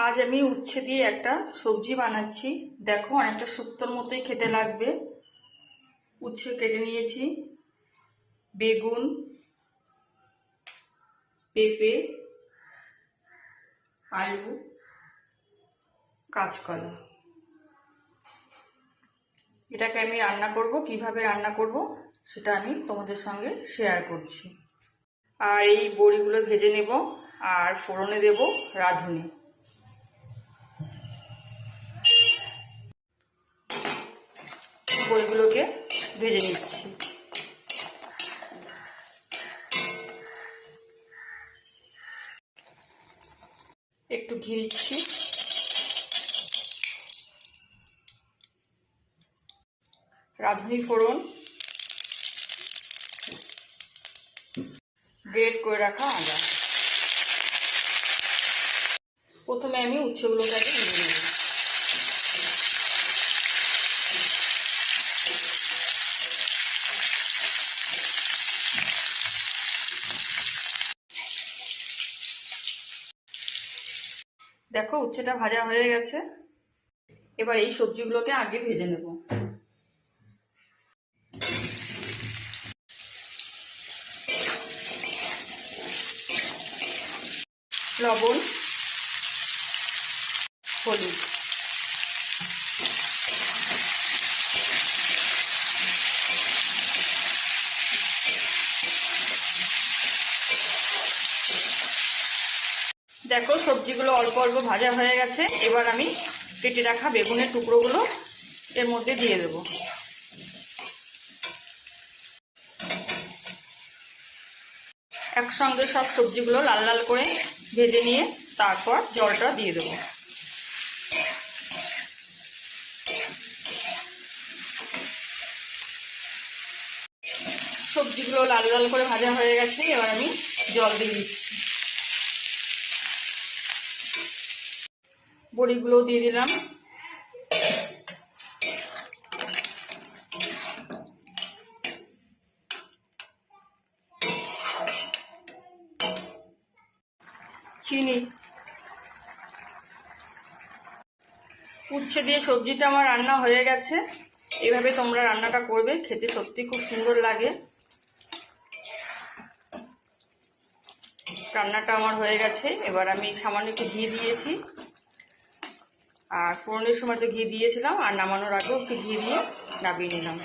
আজ আমি উচ্ছে দিয়ে একটা সবজি বানাচ্ছি। দেখো অনেকটা শুক্তোর মতোই খেতে লাগবে। উচ্ছে কেটে নিয়েছি, বেগুন, পেঁপে, আলু, কাঁচকলা। এটাকে আমি রান্না করব, কিভাবে রান্না করব সেটা আমি তোমাদের সঙ্গে শেয়ার করছি। আর এই বড়িগুলো ভেজে নেব আর ফোড়নে দেব রাঁধুনি। বড়িগুলোকে ভেজে নিচ্ছি। একটু ঘি দিচ্ছি, রাঁধুনি ফোড়ন, গ্রেট করে রাখা আদা। প্রথমে আমি উচ্ছেগুলোকে আগে ভেজে নেব। দেখো উচ্ছেটা ভাজা হয়ে গেছে। এবার এই সবজিগুলোকে আগে ভেজে নেব। লবণ, হলুদ, দেখো সবজিগুলো অল্প অল্প ভাজা হয়ে গেছে। এবার আমি কেটে রাখা বেগুনের টুকরোগুলো এর মধ্যে দিয়ে দেব। একসঙ্গে সব সবজিগুলো লাল লাল করে ভেজে নিয়ে তারপর জলটা দিয়ে দেব। সবজিগুলো লাল লাল করে ভাজা হয়ে গেছে। এবার আমি জল দিয়ে দিচ্ছি। বড়িগুলো দিয়ে দিলাম। চিনি। উচ্ছে দিয়ে সবজিটা আমার রান্না হয়ে গেছে। এইভাবে তোমরা রান্নাটা করবে, খেতে সত্যি খুব সুন্দর লাগে। রান্নাটা আমার হয়ে গেছে। এবার আমি সামান্য একটু ঘি দিয়েছি, আর ফোড়নের সময় তো ঘি দিয়েছিলাম, আর নামানোর আগেও একটু ঘি দিয়ে নামিয়ে নিলাম।